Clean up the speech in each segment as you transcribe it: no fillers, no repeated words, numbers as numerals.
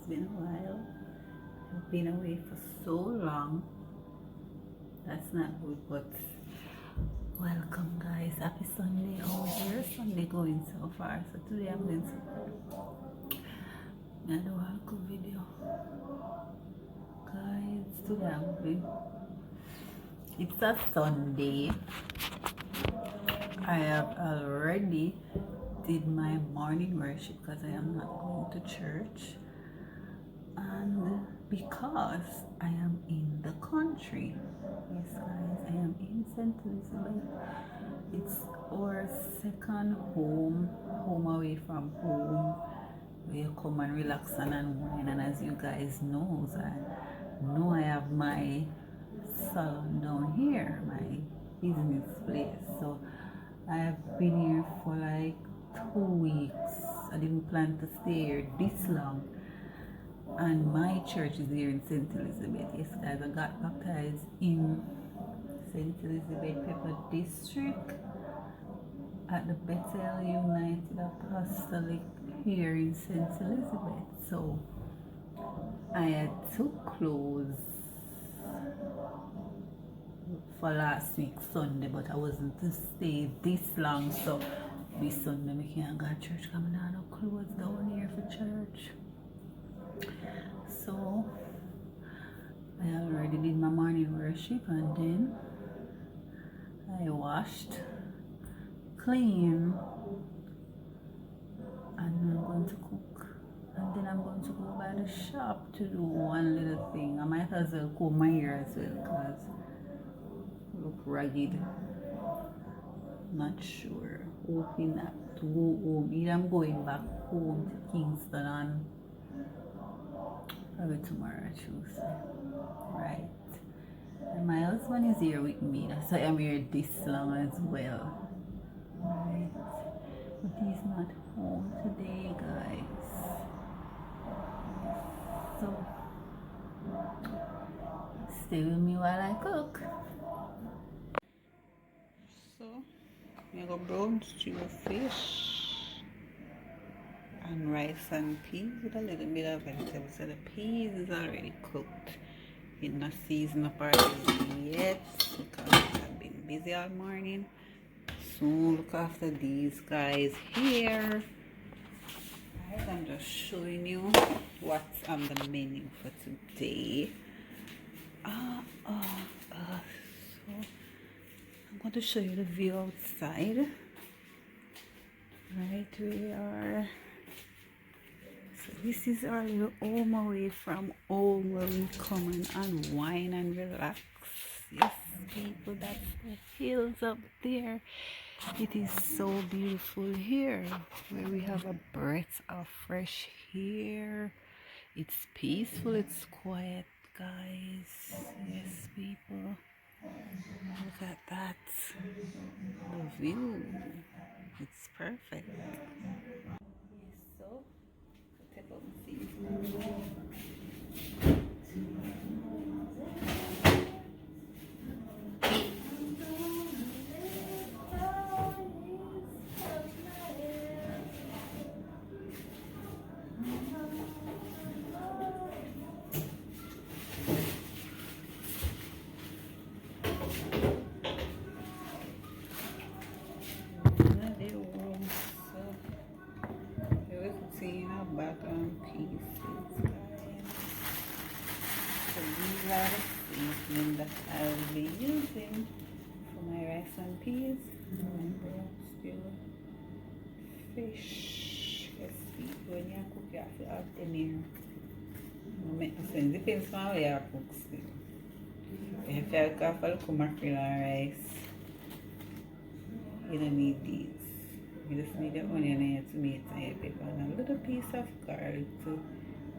been a while. I've been away for so long. That's not good, but welcome guys. Happy Sunday. How is your Sunday going so far? So today I'm going to do a good video. Guys, today it's a Sunday. I have already did my morning worship because I am not going to church, and because I am in the country. Yes guys, I am in St. Elizabeth. It's our second home away from home, where you come and relax and unwind. And as you guys know, I have my salon down here, my business place. So I have been here for like 2 weeks. I didn't plan to stay here this long. And my church is here in St. Elizabeth. Yes guys, I got baptized in St. Elizabeth Pepper District at the Bethel United Apostolic here in St. Elizabeth. So I had to close for last week Sunday, but I wasn't to stay this long, so this Sunday I can't go to church. Coming down no clothes down here for church. So I already did my morning worship, and then I washed, clean, and I'm going to cook. And then I'm going to go by the shop to do one little thing. I might as well comb my hair as well because I look ragged. Not sure. Hoping not to go home. Either I'm going back home to Kingston on probably tomorrow, Tuesday. Right. And my husband is here with me. That's why I'm here this long as well. Right. But he's not home today, guys. So stay with me while I cook. So I got brown stew fish and rice and peas with a little bit of vegetables. So the peas is already cooked. It's not seasoned up already yet because I've been busy all morning. So look after these guys here. Right, I'm just showing you what's on the menu for today. So I'm going to show you the view outside. Right, we are. So this is our little home away from home, where we come and unwind and relax. Yes, people, that's the hills up there. It is so beautiful here, where we have a breath of fresh air. It's peaceful, it's quiet, guys. Yes, people. Look at that. The view. It's perfect. Yes, so take out and see. Background pieces, guys. So these are the seasoning that I'll be using for my rice and peas and brown stew fish. Yes, when you cook, you have to add them in. Make the sense. Depends on how you cook still. If you have a little mackerel and rice, you don't need these. You just need the onion and your tomato and your pepper and a little piece of garlic to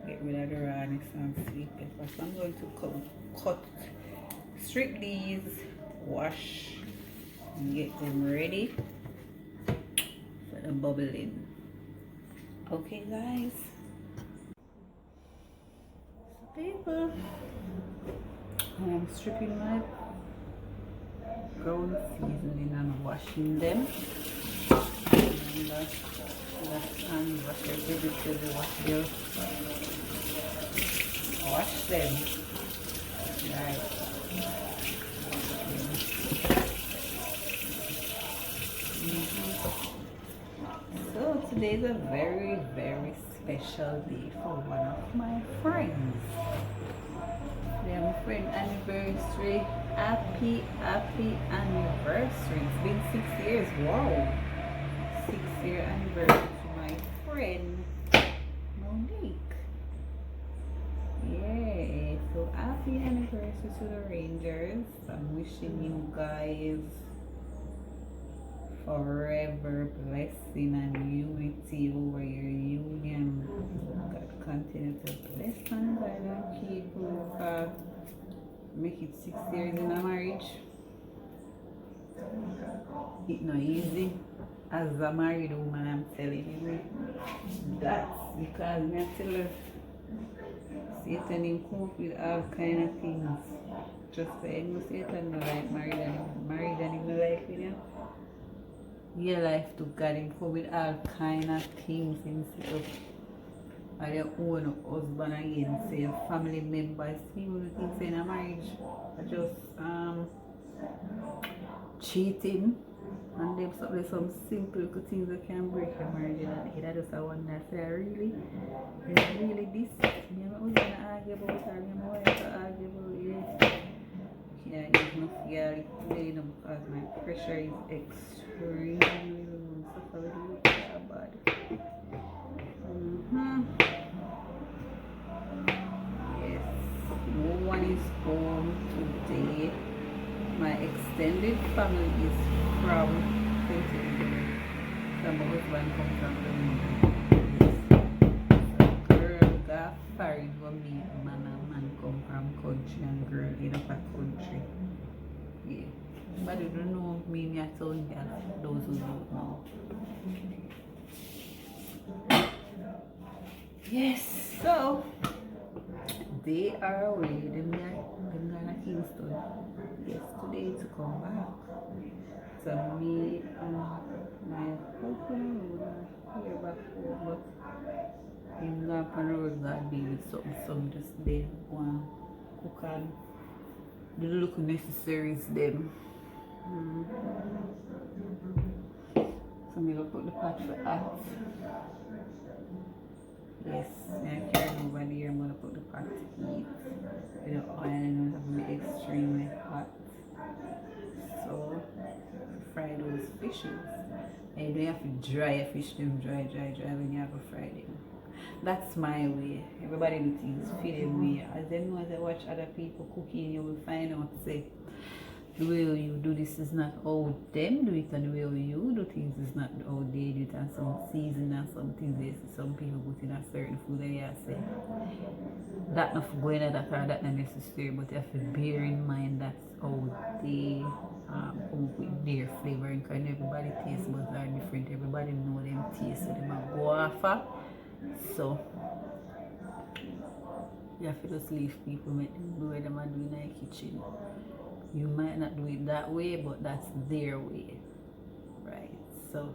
get rid of the rawness and sweet pepper. So I'm going to cut, strip these, wash, and get them ready for the bubbling. Okay, guys. So people, I am stripping my brown seasoning and washing them. And wash your vegetables, wash them. Right. So today is a very, very special day for one of my friends. They have a friend anniversary. Happy anniversary. It's been 6 years. Wow. 6-year anniversary to my friend Monique. Yeah. So happy anniversary to the Rangers. I'm wishing you guys forever blessing and unity over your union. God continue to bless and guide and keep you. Make it 6 years in a marriage. It's not easy. As a married woman, I'm telling you, that's because me I tell her Satan him come up with all kind of things. Just saying, no Satan no like married and him no like with you. Your life to God him come with all kind of things himself. Or your own husband again, say your family members, people who think in a marriage are just cheating. And there's some simple things that can break your marriage and I just wonder, say, really this? Me and my husband argue about her, me and my wife argue about it. Yeah, it's not fair today, because my pressure is extremely low. Suffer with low pressure bad. Yes, no one is home today. My extended family is from Pennsylvania. So my husband comes from the so girl got married for me, man and man come from country and girl in a country. Yeah. But you don't know me, I told you those who don't know. Yes, so they are away. Them gonna Kingston yesterday to come back. So me and my husband were here back home, but him gone up on the road got be with something just there. One cook and the look necessaries them. So me gonna put the pot for hot. Yes, I carry over there. I'm gonna put the pot to heat. The oil and it'll be extremely hot. So fry those fishes. And you don't have to dry a fish them dry when you have to fry them. That's my way. Everybody do things feed them way. As they know, as I watch other people cooking, you will find out say the way you do this is not how them do it, and the way you do things is not how they do it, and some season and some things they see some people put in a certain food and you say that not for going at that or that not necessary, but you have to bear in mind that's how they come up with their flavoring, because everybody taste buds are different, everybody know them taste so them a go after. So you have to just leave people make them do what them are doing in the kitchen. You might not do it that way, but that's their way, right? So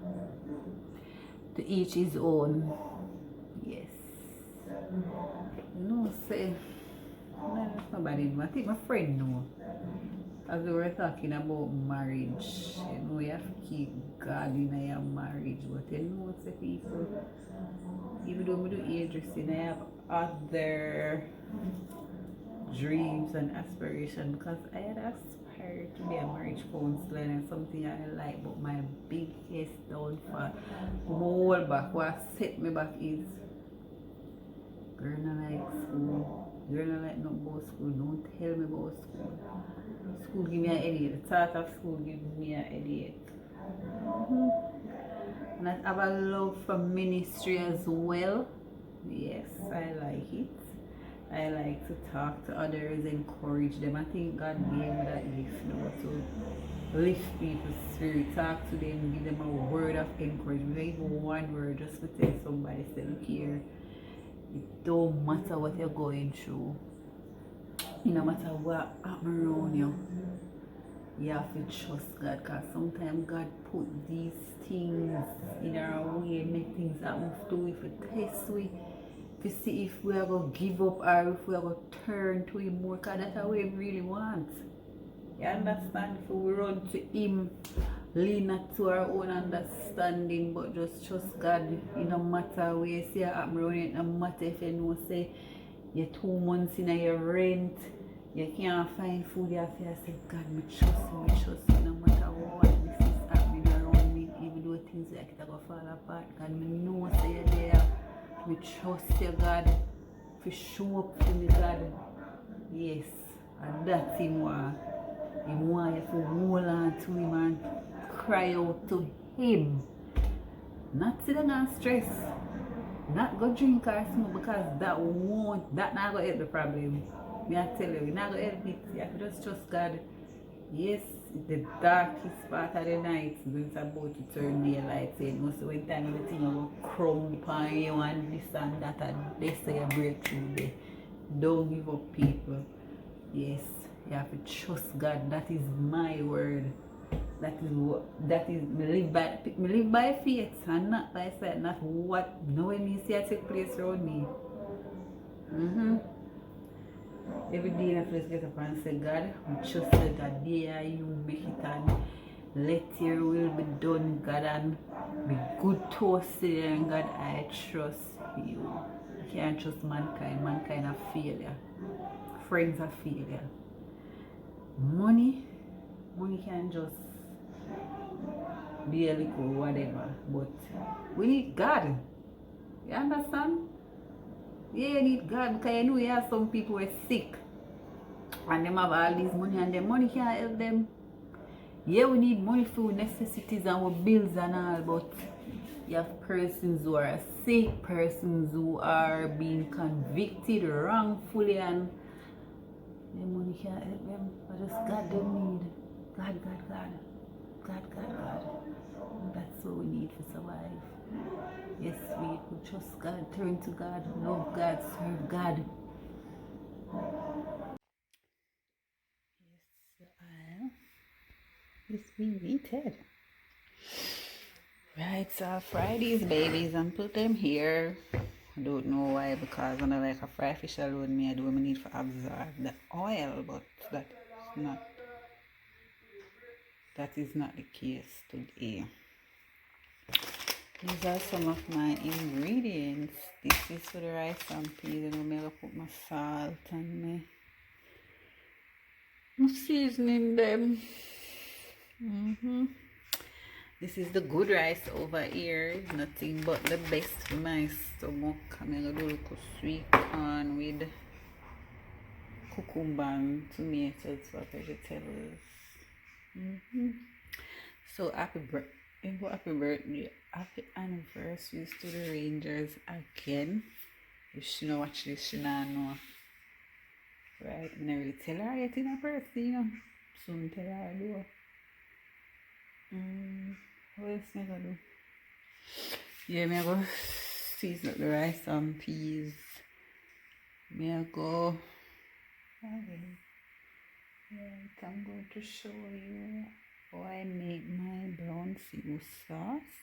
to each his own. Yes. No, say no, nobody know. I think my friend know. As we were talking about marriage, you know, you have to keep God in your marriage. But you know, say people, even though we do hairdressing, I have other dreams and aspirations, because I had aspired to be a marriage counselor and something I like, but my biggest downfall, hold back, what set me back is girl not like school, girl not like no about school, don't tell me about school. School give me a headache, the thought of school give me a headache. And I have a love for ministry as well. Yes, I like it. I like to talk to others, encourage them. I think God gave me that gift, you know, to lift people's spirit, talk to them, give them a word of encouragement, even one word just to tell somebody, say, look here, it don't matter what you're going through, no matter what happens around you, You have to trust God, because sometimes God put these things in our way, make things happen to if it test we, to see if we are going to give up or if we are going to turn to Him more, because that's what we really want. You understand? If we run to Him, lean not to our own understanding, but just trust God. It no matter where you see it happen around it, no matter if you know, say, you're 2 months in your rent, you can't find food, you have to say, God, me trust you, no matter what this is happening around me, even though things like it are going to fall apart. God, me know say you're there. Me trust you, God, for show up for me, God. Yes, and that's Him want. He want you to hold on to Him and cry out to Him. Not sit down and stress. Not go drink or smoke, because that not gonna help the problem. Me I tell you, not gonna help it. You have to just trust God. Yes, the darkest part of the night when it's about to turn daylight. So you know, so when time everything will crumble on you and this and that, and they say a breakthrough there. Don't give up, people. Yes, you have to trust God. That is my word. That is me live by faith and not by sight, not what knowing me see I take place around me. Every day I first get up and say, God, I trust you that day you make it, and let your will be done, God, and be good to us today. And God, I trust you. You can't trust mankind. Mankind are failure. Friends are failure. Money can just be a little whatever, but we need God. You understand? Yeah, you need God, because you know you have some people who are sick and them have all this money and their money can't help them. Yeah, we need money for necessities and our bills and all, but you have persons who are sick, persons who are being convicted wrongfully, and their money can't help them. But just God them need. God. That's what we need to survive. Yes, we could trust God, turn to God, love God, serve God. Yes, we needed. Right, so Fridays, babies, and put them here. I don't know why, because when I like a fry fish alone, me I do need to absorb the oil, but that is not the case today. These are some of my ingredients. This is for the rice and peas, and I'm gonna put my salt and my seasoning them. This is the good rice over here. Nothing but the best for my stomach. I'm gonna do a little sweet corn with cucumber and tomatoes for vegetables. So happy birthday, happy anniversary to the Rangers again. If she not watch this, she not know. Right, I never really tell her yet in her birthday, you know. Soon tell her I do. What else am I gonna do? Yeah, me I go season up the rice and peas. Me I go. Okay. Right, I'm going to show you how I make my brown seafood sauce.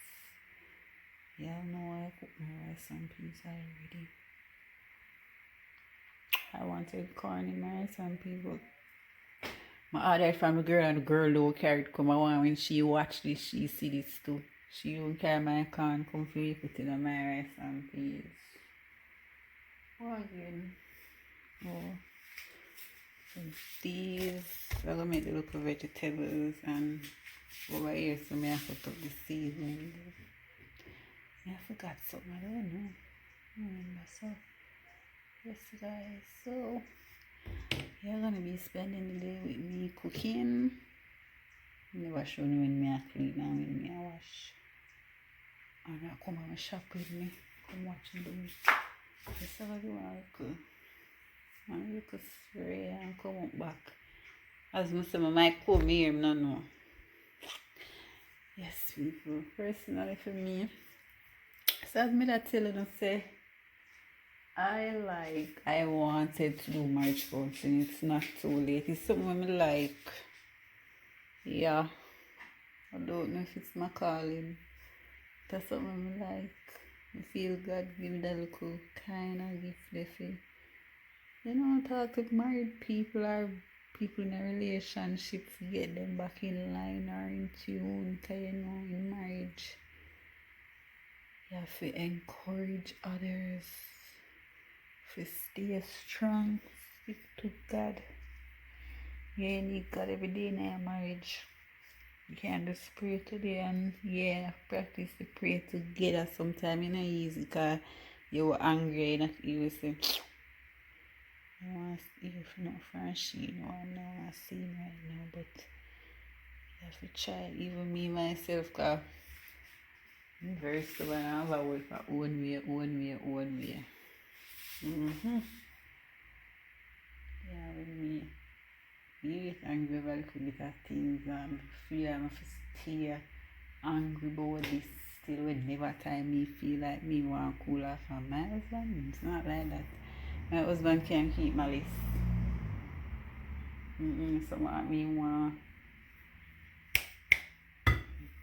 Y'all know I cook my rice and peas already. I wanted corn in my rice and peas, but my order from the girl, and the girl don't carry it come. I want when she watch this, she see this too. She don't carry my corn, come for me put it on my rice and peas. Oh, again. Oh. So these are gonna make the local vegetables, and over here, so I have to put the seasoning. I forgot something, I don't know. Remember, so yes guys, so you're gonna be spending the day with me cooking. Never show me when me I clean and when me I wash. And I come and shop with me. Come watch me do it. Yes, I do a little spray and come up back. As I say, I might come here, I don't know. Yes, people, personally for me. So as me that tell you, say, I wanted to do marriage counseling. It's not too late. It's something I like. Yeah, I don't know if it's my calling. That's something I like. I feel God give me that little kind of gift they feel. You know, talk to married people or people in a relationship to get them back in line or in tune. Because you know, in marriage, you have to encourage others to stay strong, stick to God. Yeah, you need God every day in your marriage. You can't just pray today and practice to pray together. Sometimes it's not easy because you're angry and you will say, I want to hear from Francine, I want to see right now, but you have to try. Even me myself, because I'm very stubborn. I have a work my own way. Yeah, with me. You get angry about a little bit of things and feel like I have to stay angry about this still whenever time me feel like me want to cool off on my husband. It's not like that. My husband can keep my list. So what me want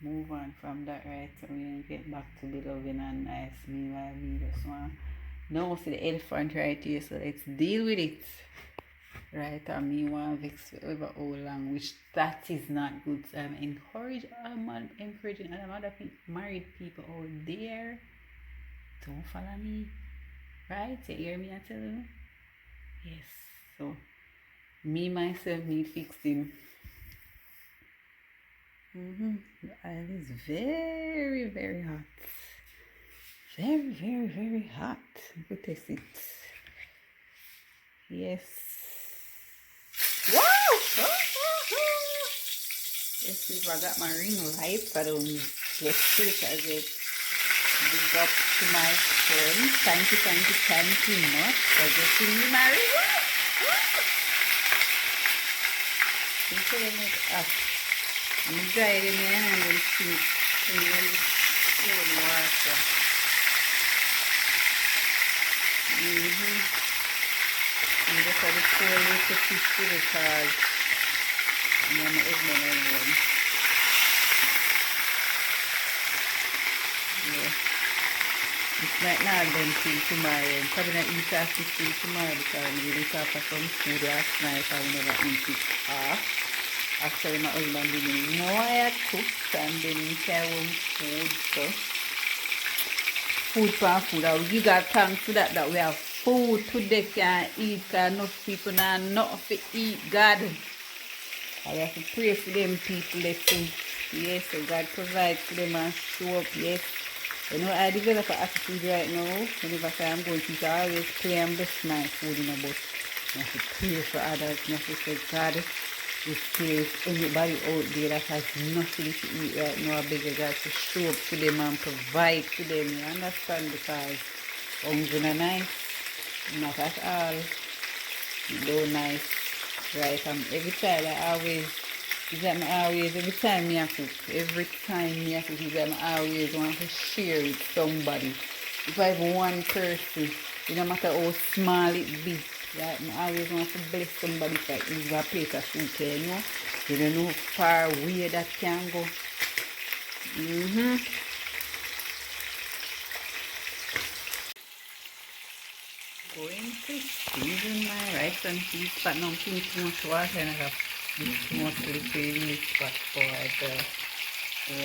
move on from that right away and get back to be loving and nice. Meanwhile me just want now see the elephant right here, so let's deal with it. Right, and me want vex over how long, which that is not good. So I'm encouraging other people, married people out there, don't follow me. Right? You hear me I tell you? Yes. So me myself need fixing. The oil is very, very hot. Very, very, very hot. Let me taste it. Yes. Wow! Yes, if I got my ring light, I don't get it because it big up to my friend. Thank you much for getting me my ring. Think of it up. I'm drying it and then see in the water. And just a bit cool to fish because I'm going to open it. Yeah. It's like not done till tomorrow. I'm probably not eat after till tomorrow because I really thought of some food last night. I will never eat it off. Actually, my husband didn't know I had cooked and then he carry home food. So, food for food. I will give God thanks to that we have food today can eat because enough people now nothing to eat. God, I have to pray for them people that too. Yes, so God provides for them and show up. Yes. You know, I develop an attitude right now. Whenever I'm going to eat, I always pray and bless my food in a boat. I have to pray for others. I have to say, God, if there's anybody out there that has nothing to eat right now, I beg you God to show up for them and provide for them. You understand? Because hungry not nice. Not at all. No nice. Right? Every time I always... every time me I cook, I always want to share with somebody. If I have one person, it no matter how small it be, right? I always want to bless somebody if I eat a plate of food, you know? You don't know how far away that can go. Going to season my rice and peas, but not too much water and I have mostly liquid but for the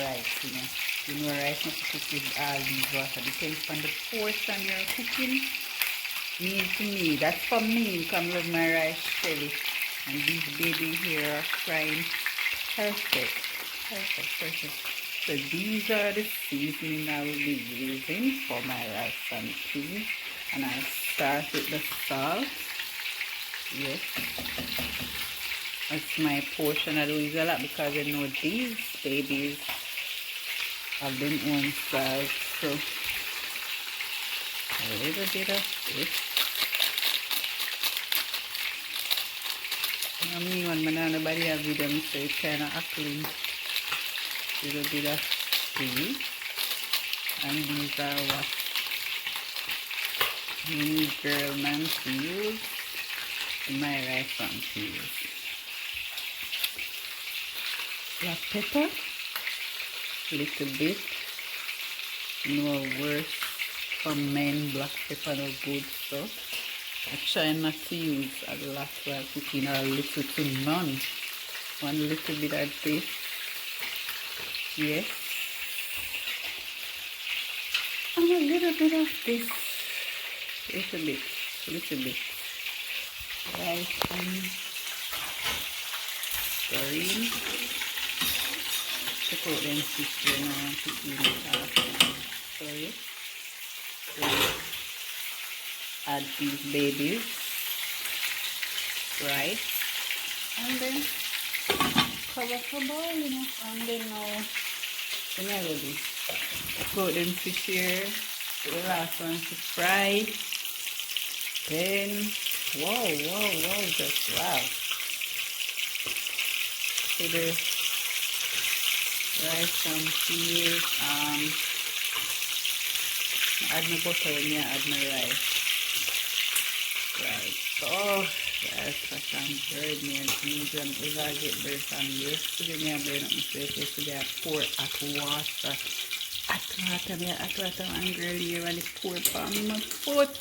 rice, you know. You know, rice not to cook with all these water. Depends on the portion you're cooking. Me to me, that's for me. Come with my rice jelly. And these baby here are frying perfect. So these are the seasoning I will be using for my rice and peas. And I start with the salt. Yes. That's my portion. I don't use a lot because I know these babies have their own salt. So a little bit of this. Me when nobody have with them, so it's kind of appling. A little bit of tea. And these are what me girl man to use in my rice and peas. black pepper, little bit. No worse for men, black pepper no good stuff. I try not to use a lot while cooking, or a little to none. One little bit of this. Yes. And a little bit of this. Little bit. Right. Sorry. Check out them fish when I want to eat it after. Sorry. So add these babies. Right. And then cover for boiling. And then now the melody. Put them fish here. The last one to fry. Then wow, just wow. So the rice and peas, add my butter when I add my rice. Right. Oh, that's for some bird me and beans, and if I get bird from yesterday, me and bird up myself yesterday, I pour hot water. Hot water and girl here and it pour on my foot.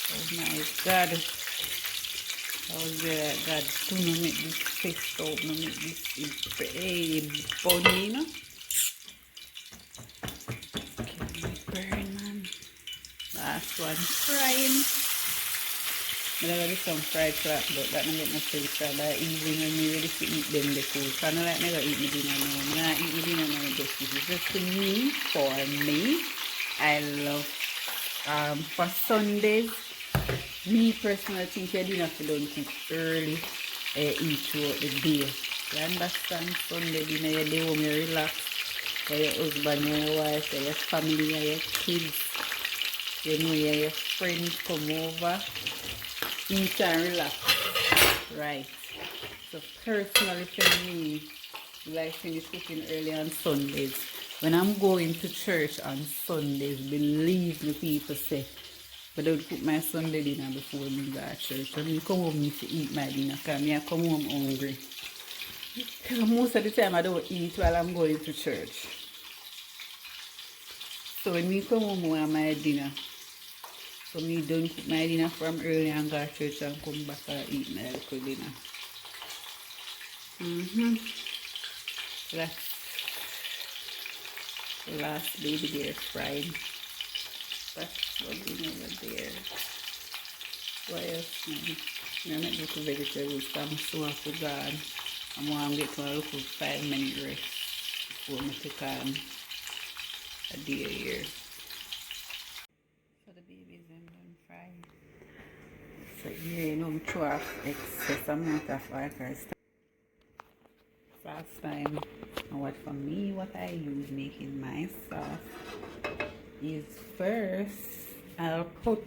Oh my God. I was there, God, do not make this taste out, no make this bunny, you know? Get my burn, man. Last one, frying. But I got some fried crab, but that don't get no taste for that evening when we ready to eat them the food. So I don't like never eat my dinner now. I don't eat my dinner now, just this is just for me. I love, for Sundays, me personally think your dinner for don't cook early eat throughout the day. You understand? Sunday dinner, you day home, you relax. Your husband, your wife, your family, your kids. You know your friends come over. Eat and relax. Right. So personally for me, like finish cooking early on Sundays. When I'm going to church on Sundays, believe me, people say, but I would cook my Sunday dinner before we go to church. When I come home to eat my dinner, because I come home hungry. Most of the time I don't eat while I'm going to church. So when I come home with my dinner, so me don't cook my dinner from early and go to church and come back and eat my little dinner. That's the last baby there frying. That's what we know over there. What else? I make little vegetables from so after God. I'm going to get to a little 5-minute rest before I take on a day here. So the babies are done frying. So here you know I throw off excess amount of oil. Last time, for me, what I use making my sauce is first I'll put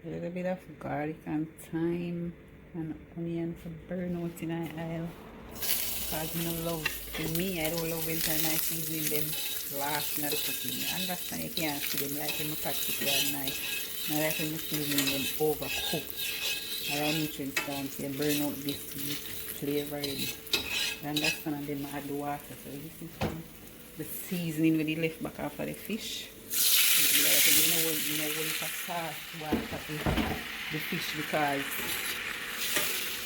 a little bit of garlic and thyme and onion to burn out in my oil. Because I don't love, to me, I don't love when I season them last in the cooking. I understand you can't see them like in my particular nice. I like when I season them overcooked. I need to instance you burn out this flavor in. I understand, and then I add the water. So this is the seasoning with the left back after the fish. You know when you start water the fish because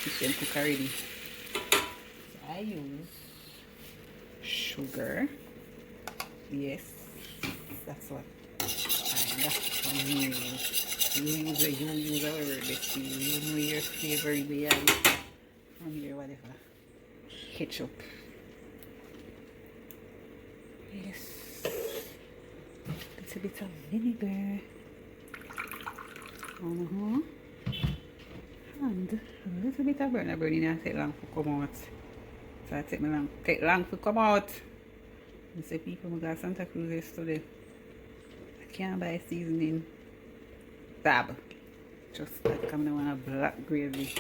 fish can cook already. So I use sugar. Yes, that's what you use. You use however best you know your flavor behind from your whatever. Ketchup. Yes. It's a bit of vinegar. And a little bit of burner burning and take long to come out. So I take long to come out. I say people who got Santa Cruz yesterday. I can't buy seasoning tab. Just like I'm gonna want a black gravy.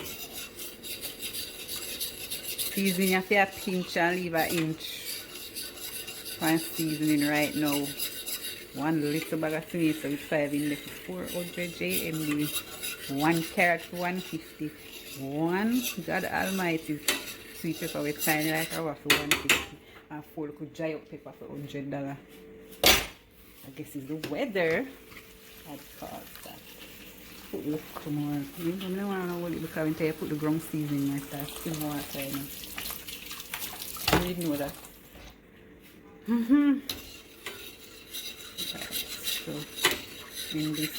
Seasoning you have to pinch and leave an inch. Fine seasoning right now. 1 little bag of tomato with 5 in there for 400 JMB. 1 carrot for 150. 1 God Almighty sweet pepper with tiny like our for 150 and 4 little giant pepper for $100. I guess it's the weather that caused that. Put little more. I don't know what it because when you put the ground seasoning like that, still more tiny. You didn't know that. Right, so in this,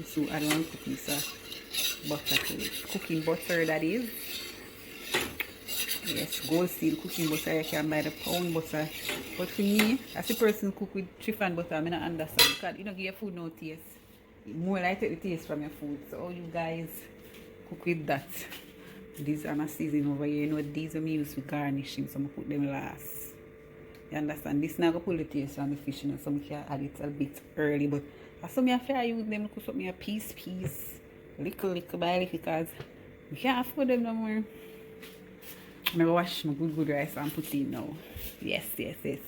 so I don't want to put piece of butter to it. Cooking butter, that is. Yes, Gold Seal cooking butter. You can buy the pound butter. But for me, as a person cook with chiffon butter, I don't understand. Because you don't give your food no taste. More like take the taste from your food. So all you guys cook with that. These are my seasoning over here. You know these are me use for garnishing, so I put them last. You understand? This now go pull the taste from the fish, you know, so I can add it a bit early. But as some I feel I use them to cook me a piece, little by little, because we can't afford them no more. I'm going to wash my good rice and put it in now. Yes.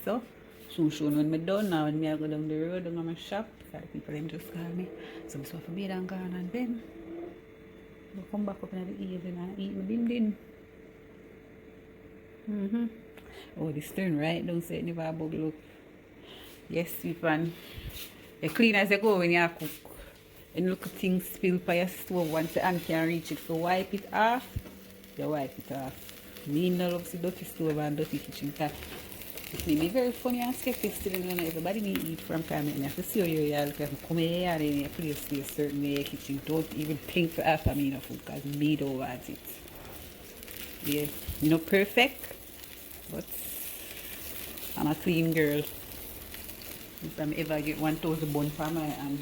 So, soon when I'm done now, when I go down the road, down my shop, because people them just call me. So I'm supposed to be down gone and then I'll come back up in the evening and eat my dim. Oh, this turn right down so it never bubble up. Yes, people. You clean as you go when you cook. And look at things spill by your stove once the hand can reach it. So wipe it off. You wipe it off. Me no love the dirty stove and dirty kitchen. It may be very funny and skeptic still, you know, everybody may eat from time and you have to see how you look at come here and then you place a certain way kitchen. Don't even think to after me no food because me don't want it. Yeah, you know, perfect, but I'm a clean girl. If I ever get 1,000 bun for my hand,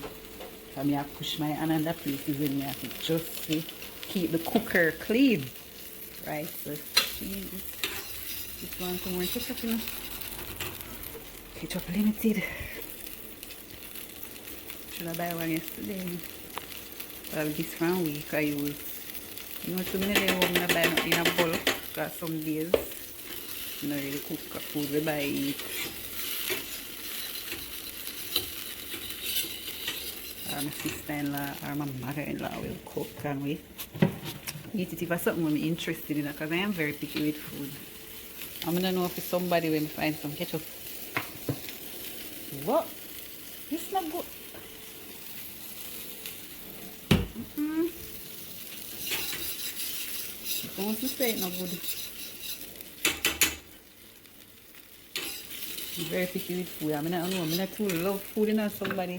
I may have push my hand under places when I have to just to keep the cooker clean. Right, so cheese. This one some more ketchup, you know. Ketchup limited. Should I buy one yesterday? Well, this one week I use. You know, too many days I'm gonna buy in a bulk. Because some days I don't really cook food we buy eat. My sister-in-law or my mother-in-law will cook and we eat it if it's something I'm interested in, because I am very picky with food. I'm gonna know if it's somebody when I find some ketchup. What? This is not good. Don't you say it's not good. I'm very picky with food. I'm not too love food, you know, somebody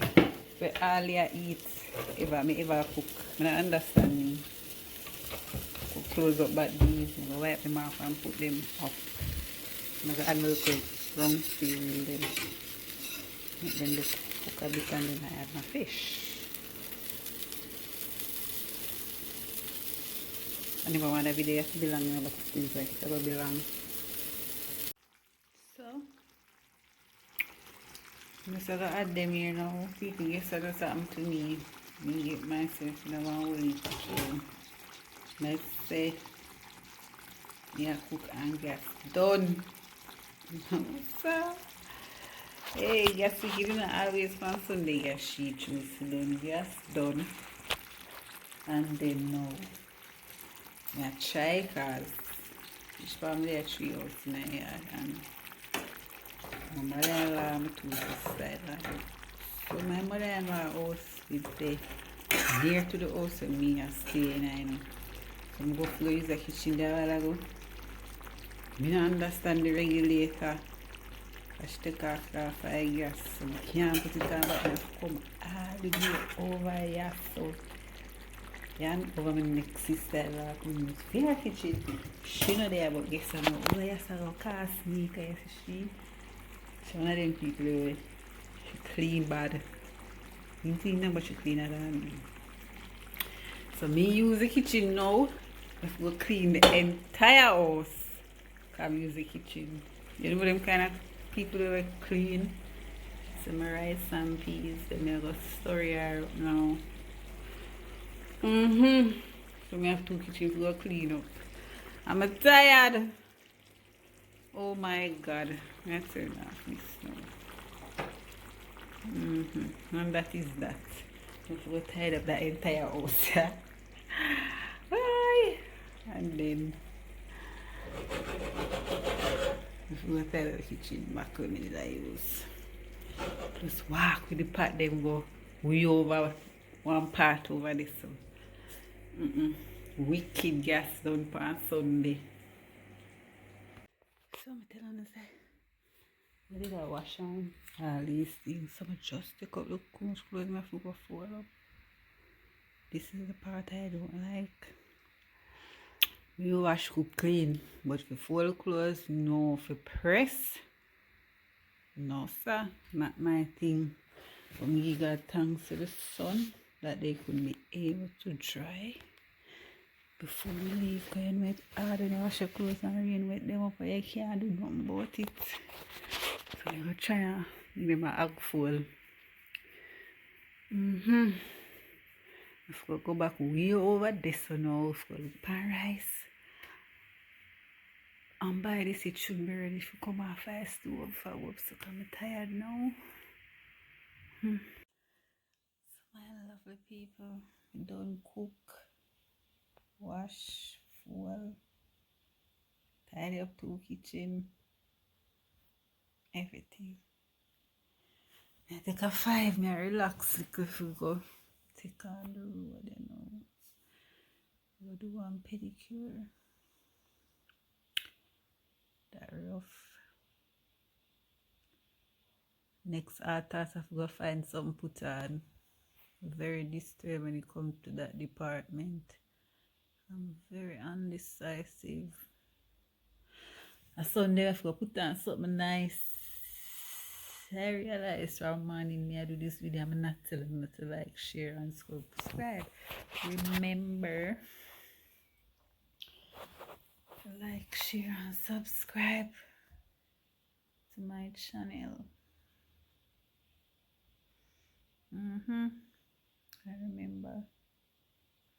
where all you eat ever cook. I don't understand me. Close up but these, wipe them off and put them up. I'm going to add milk with wrong cereal then. Make them look cook a bit and then I add my fish. I never want every day to belong, you know, but it seems like it ever belong. So, I'm just going to add them here now. People guess I got something to me. Me get myself in a one week. So, let's say, yeah, cook and get done. So, hey, yes, we didn't always from Sunday, yes, she choose done, yes, done. And then now, yeah, try because each family has 3 hours in a yard and my mother-in-law my 2 sister. So my mother-in-law house is there near to the house and me I stay in, you know. So I'm going to use the kitchen there a while ago. I don't understand the regulator. I should take off the fire gas. So I can't put it on, but I have to come all the way over here. So yeah, over my next sister come to her kitchen. She not there, but guess I know. Oh, yes, I will cast me because she's one of them people who she clean bad. You clean them, but she cleaner than me. So me use the kitchen now. Let's go clean the entire house. Come use the kitchen. You know them kind of people who clean. So my rice and peas, then I go store here now. So I have 2 kitchens to go clean up. I'm tired. Oh my God. I turn off this now. And that is that. I'm so tired of that entire house. Bye. And then If we go tell the kitchen back when I use. Just walk with the pot them go way over one part over this. So. Wicked gas down on Sunday. So I tell you say, I did a wash on all these things. So I just take up the clothes my foot go fall up. This is the part I don't like. You wash cook clean, but if you fold clothes, no. If you press, no sir, not my thing. But me got thanks to the sun that they could be able to dry before we leave. Because you know it's hard when you wash your clothes and rain wet them up, but you can't do nothing about it. So I'm going to try and give them a hug full. If we go back way over this one now, if we look pan rice. And by this it should be ready to come off I stove for work, so I'm tired now. So my lovely people, we done cook, wash, fuel, tidy up to kitchen, everything. I take a 5 minute relax if we go take on the road, you know. Go do one pedicure. That rough. Next task I have to go find something put on. Very disturbed when it comes to that department. I'm very undecisive. A Sunday I have to put on something nice. I realize from morning me I do this video, I'm not telling you to like, share and subscribe. Remember to like, share and subscribe to my channel. I remember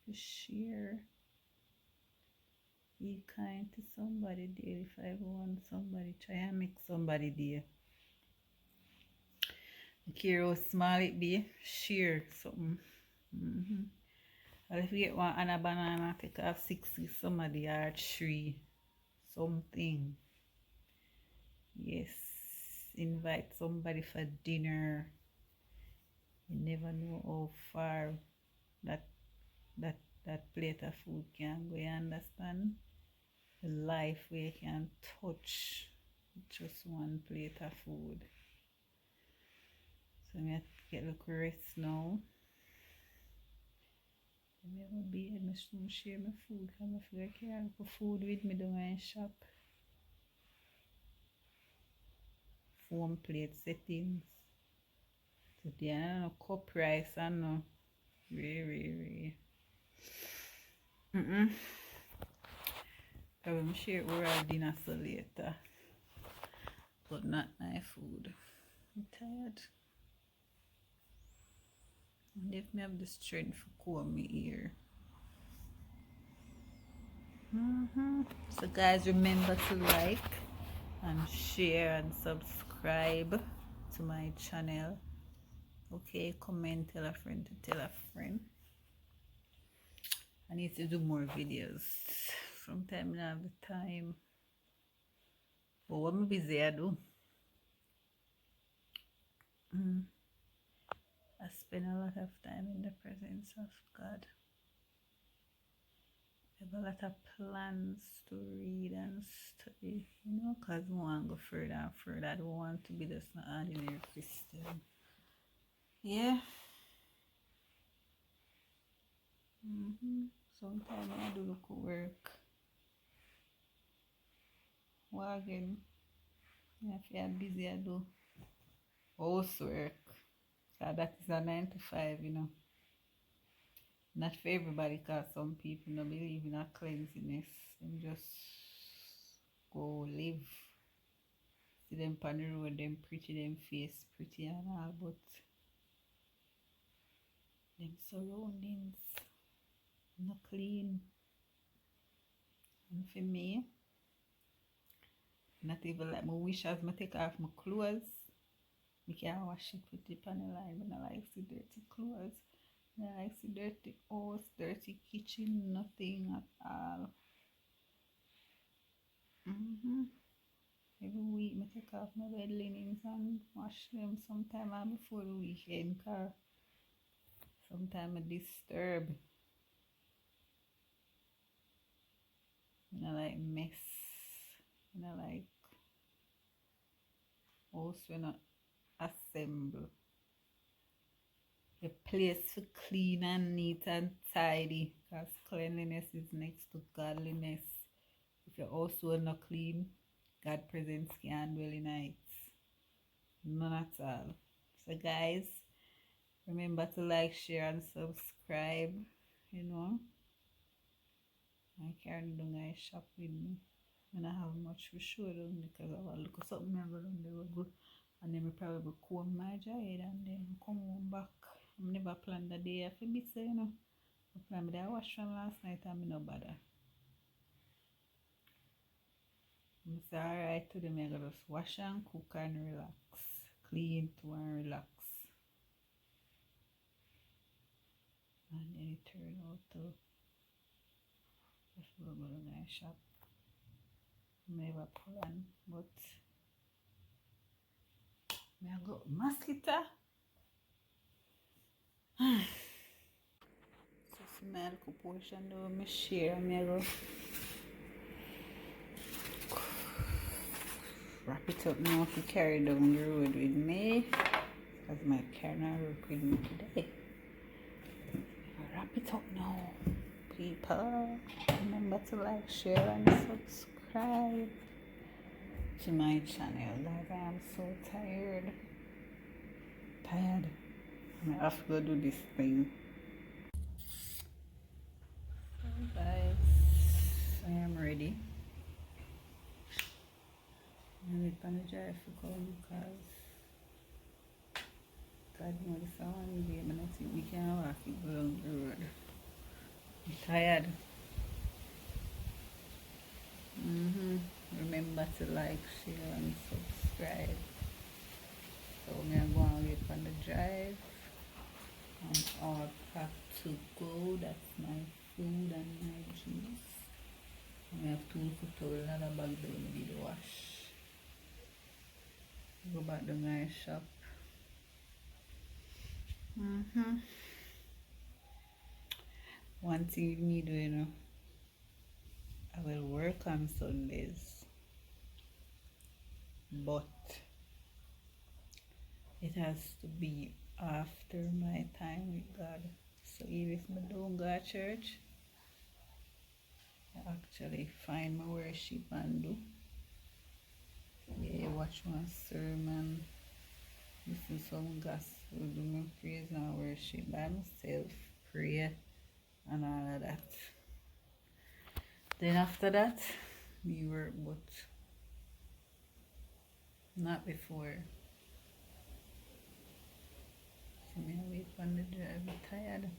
to share. Be kind to somebody there. If I want somebody, try and make somebody there. I care how small it be, share something. And if you get one and a banana, take off 6 with somebody or 3. Something. Yes. Invite somebody for dinner. You never know how far that plate of food can go. You understand? The life where you can touch just one plate of food. So I get a little rest now. I never be able to share my food because I feel like I can't put food with me down in shop. Foam plate settings. Today I don't know cup rice and no. Really. I'm sure we'll have dinner so later. But not my food. I'm tired. And if me have the strength to comb my ear. So guys, remember to like and share and subscribe to my channel. Okay, comment, tell a friend to tell a friend. I need to do more videos. Sometimes I have the time. But when I'm busy, I do. I spend a lot of time in the presence of God. I have a lot of plans to read and study, you know, because I want to go further and further. I don't want to be just an ordinary Christian. Yeah. Sometimes I do look work. Well, again, if you're busy, I do housework. That is a 9 to 5, you know. Not for everybody, because some people don't believe in a cleanliness and just go live. See them on the road, them pretty, them face pretty and all, but them surroundings not clean. And for me, not even like my wish as I take off my clothes. I can wash it, put it on the line, but I like see dirty clothes. I like see dirty house, dirty kitchen, nothing at all. Every week I take off my bed linens and wash them sometime before the weekend, car sometime I disturb. I like mess. I like house when I assemble. The place for clean and neat and tidy, because cleanliness is next to godliness. If your house will not clean, God presence can't dwell in it. None at all. So guys, remember to like, share and subscribe. You know, I carry the guy shop with me. I don't have much to show them because I want to look at something I go down the road and then I probably comb my head and then come home back. I never planned the day for me, so you know. I planned I washed from last night and I no bother. I say alright to them, I gotta just wash and cook and relax. Clean too and relax. And then it turned out to just go to the shop. Never plan, but I got mosquito. So smell little portion though, I share. I go wrap it up now to carry down the road with me. Because my car not work with me today. I wrap it up now. People, remember to like, share and subscribe to my channel. Guys, I am so tired. I have to go do this thing. So guys, I am ready. I'm going to drive to call because God knows this one day, but I think we can walk it along the road. I'm tired. Remember to like, share and subscribe. So I'm going to wait for the drive. I'm all packed to go. That's my food and my juice. I have two towels and a bag that I need to wash. Go back to my shop. One thing with me doing, I will work on Sundays, but it has to be after my time with God. So even if I don't go to church, I actually find my worship and do. Yeah, watch one sermon, listen to some gospel, do my praise and worship by myself, pray and all of that. Then after that, we work, but not before. So me wait on the drive, I'm tired.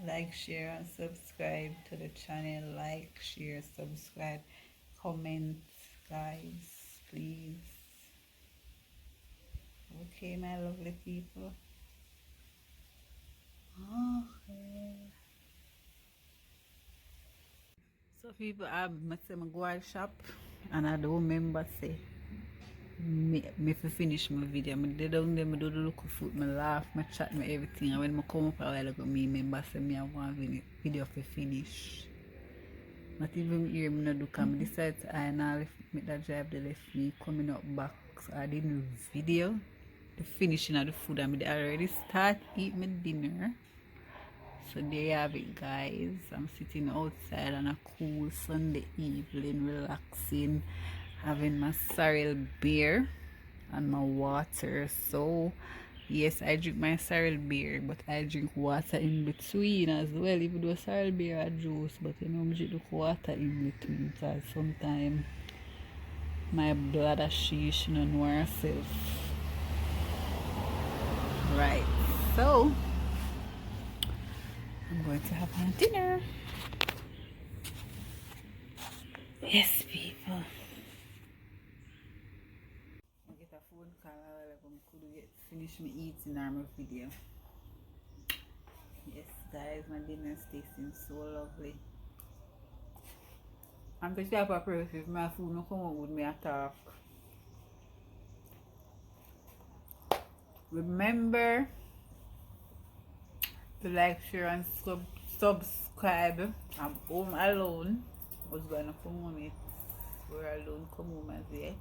Like, share and subscribe to the channel. Like, share, subscribe, comment, guys, please. Okay, my lovely people. Okay. So people, I go to shop and I don't remember say me fi finish my video. I did down there, I do the look of food, I laugh, I chat, I everything. And when I come up a while ago, me remember say me have one video fi finish. Not even here, me not do come. I decided I now make that drive they left me coming up back. So I didn't video the finishing of the food and I already start eating my dinner. So there you have it, guys. I'm sitting outside on a cool Sunday evening, relaxing, having my sorrel beer and my water. So yes, I drink my sorrel beer, but I drink water in between as well. Even though sorrel beer or juice, but you know, I drink water in between because sometimes my bladder she shouldn't know herself. Right, so I'm going to have my dinner. Yes, people. I get a phone call like I could get finish me eating or my video. Yes, guys, my dinner is tasting so lovely. I'm the type of person if my food no come out with me at talk. Remember to like, share, and subscribe. I'm home alone. I was gonna come home yet. We're alone, come home as yet.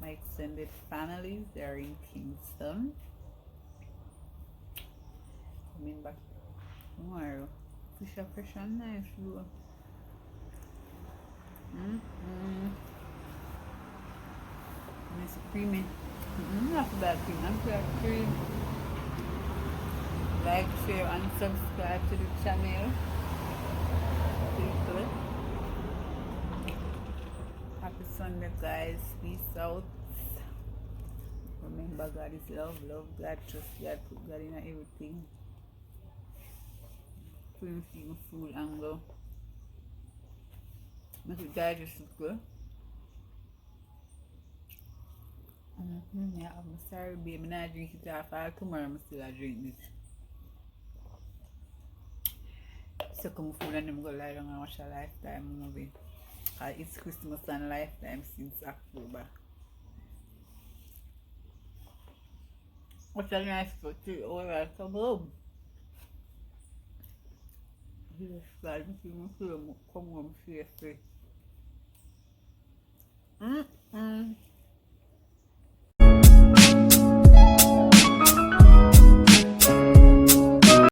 My extended families, they're in Kingston. Coming back tomorrow. Fish are fresh and nice, bro. Nice creamy. Not bad cream. I'm sure cream. Like, share, and subscribe to the channel. People. Happy Sunday, guys. Peace out. Remember, God is love. Love God. Trust God. Put God in everything. Cream, food, and go. Make it digestible. Yeah, I'm sorry, babe. I'm not drinking it off all tomorrow. I'm still drink this. So come food and I'm gonna lie down and watch a Lifetime movie. It's Christmas and Lifetime since October. What's a nice for 3 hours? Come home. Yes, God, come home seriously.